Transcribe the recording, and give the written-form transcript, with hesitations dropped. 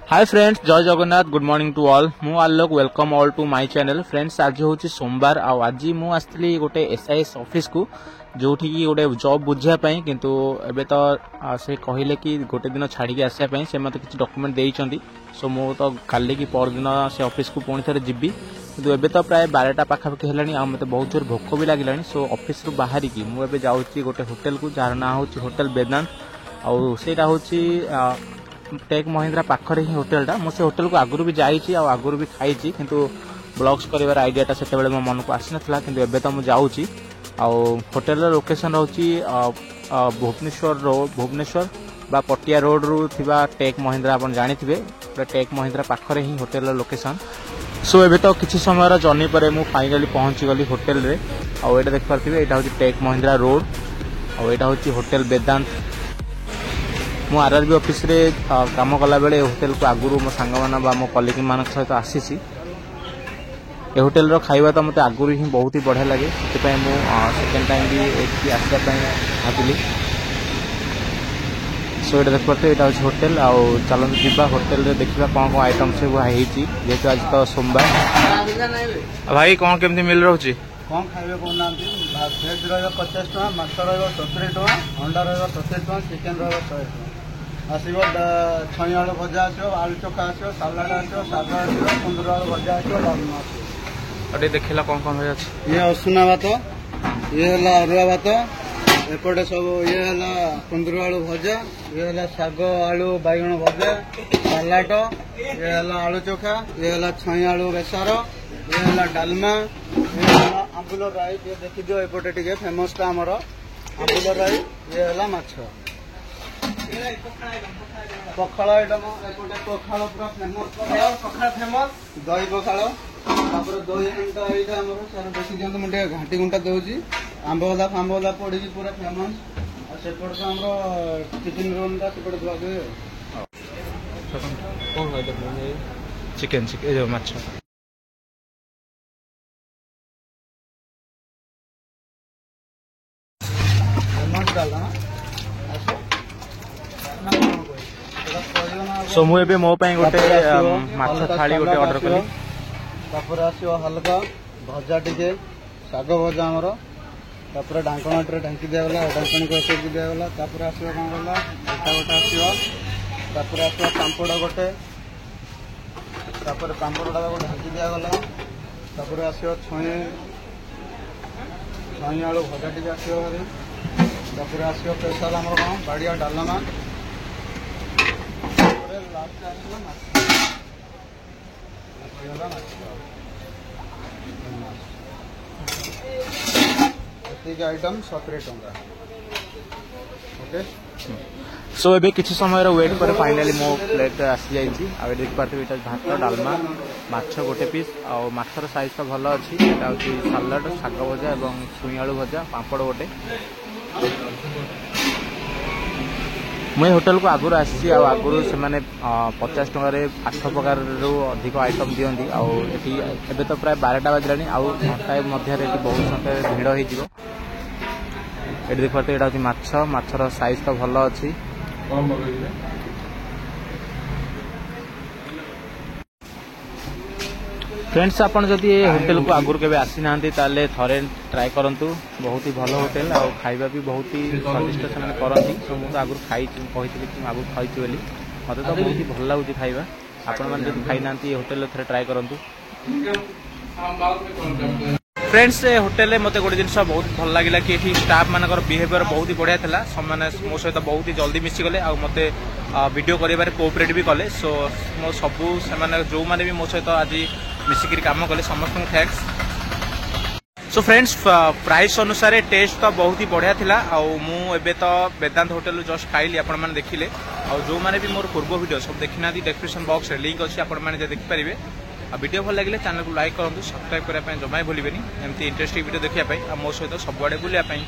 हाय friends, जय Jagannath, good morning to all. मु Alok welcome all to my channel. Friends, आज हूँ सोमवार आज मु आसली गोटे एसआईएस ऑफिस को जो गोटे जॉब बुझापी किंतु एबे तो से कहले कि गोटे दिन छाड़ी आसापी से मत किसी डॉक्यूमेंट देइचंदी। सो मु तो काली की पर दिन से ऑफिस को पुणी थे जीवी किंतु एबे तो प्राय 12टा पाखापाखि है आ मत बहुत जोर भोक भी लगे। सो ऑफिस रु बाहर की मुझे जाऊँगी गोटे होटेल को जार ना हूँ होटेल वेदांत आईटा हूँ टेक महिंद्रा पाखरे ही होटेलटा। मुझे होटेल को आगुरी भी जाइए आगुरी भी खाई किंतु ब्लॉग्स कर आइडियाटा से मो मन को आसी ना कि एबे तो मुझे जाऊँगी होटेल लोकेशन रोची भुवनेश्वर बा पटिया रोड रु थिबा टेक महिंद्रा आप जानी टेक महिंद्रा पाखरे ही होटेल लोकेशन। सो एबे तो किसी समय जर्नी पर मु फाइनली पहुंची गली होटेल रे आउ एटा देख पारथिबे एटा होची टेक महिंद्रा रोड आउ एटा होची होटेल वेदांत। मु आरआरबी ऑफिस रे काम कला बेले होटेल को आगुरु मो सांग माना बा मो कलीग मान सहित आसीसी। ए होटेल रो खाइबा तो मते आगुरु ही बहुत ही बढ़िया लगे से मु सेकेंड टाइम भी एठी आसीबा पई भाबिली। सो एटा देख पारथे एटा होची होटेल आउ चलन जिबा होटेल रे देखिबा कोन कोन आइटम से वो हेची जेतो आज तो सोमवार। भाई कोन केमती मिल रहउची कौन खाइबे कोना भेज रहा 50 टका, माछ रहा 70 टका, अंडा रहा 70 टका, चिकेन रहा 100 टका। आसो छई आलू भजा आसो, आलू चोखा आसो, सालाड आसो, सादा आसो, कुंदुरा आलू भजा आसो, डालमा आसो। अटे देखिला कोन कोन होय अछि। ये असुना भात, ये हला अरुआ भात, एपटे सब ये हला कुंदुरा आलू भजा, ये हला साग आलू बैगण भजा, सालाड, ये हला आलू चोखा, ये हला छई आलू बेसार, ये हला डालमा, ये हला आंबुल राई। ये देखि दियो एपटे टिके फेमस टा हमर आंबुल राई। ये हला माछ पखाड़ आइटम एपटे पखाड़ पूरा फेमस पखाड़ फेमस दही पखाड़ तापर दही गुंटा एटा हमर सारा देखि जंत मुंडे घाटी गुंटा देउची आंबोला पड़ी पूरा फेमस आ सेपट तो हमर चिकन रोल दा सेपट दुआके कोन होय चिकन चिकन जो माछ सो मु एबे मो पई गोटे माछ थाली गोटे ऑर्डर कली। तापर आसियो हल्का भजा टिके साग भजा हमर तापर ढांकण टे ढांकी दिया गला ढांकण को सेक दिया गला। तापर आसियो कोन गला एटा गोटे आसियो तापर आसियो पांपड़ गोटे तापर पांपड़ डाला को ढांकी दिया गला। तापर आसियो छई आलू भजा टिके आसियो हरे तापर आसियो स्पेशल हमर कोन बाडिया डालमा आइटम 70 टका। ओके सो एबे किछि समय वेट पर फाइनली मो प्लेट आसी जाइछि आ देख पारथे एटा भात डालमा माछ गोटे पीस आ माछर साइज तो भलो अछि। एटा होछि सालाड साग भजा एवं छुई आलू भजा पापड़ गोटे। मुझे होटेल को आगुरी आसी आगुरी से 50 टकर 8 प्रकार अधिक आइटम दिखती आए तो प्राय 12टा बाजिलानी आउ घंटाए मध्य बहुत संख्या भिड़ हो देख पाते यहाँ हूँ माछर साइज तो भल अच्छी। फ्रेंड्स, आपन जदि होटेल को आगुरी केबे आसी नांती ताले थरे ट्राई करंतु। बहुत ही भल होटेल आ खाइबा भी बहुत ही स्वादिष्ट से करती। सो मुझे आगुरी खाई कही कि आगुरी खाई बोली मत तो बहुत ही भल लगुच खाइबा। आपण मैंने जब खाई ना होटेल थे ट्राई करंतु। फ्रेंड्स, होटेल मत गोटे जिन बहुत भल लगे कि ये स्टाफ मान बिहेवियर बहुत ही बढ़िया था। मो सहित बहुत ही जल्दी मिसीगले आ मत वीडियो कर कोऑपरेट भी कले। सो मो सबू से जो मैंने भी मो सहित आज मिसिक काम कले समस्त थैंक्स। सो फ्रेंड्स, प्राइस अनुसार टेस्ट तो बहुत ही बढ़िया था। आबे तो वेदांत होटेल जस्ट खाइली आपण मैंने देखिले जो मैंने भी मोर पूर्व वीडियो सब देखी ना डिस्क्रिप्शन बॉक्स रे लिंक अच्छी आपण मैंने देखिपारे। वीडियो भल लगे चैनल को लाइक करूँ, सब्सक्राइब करने जमा भूलें एमती इंटरेस्टिंग वीडियो देखापी मो सहित सबुआड़े बुलायापी।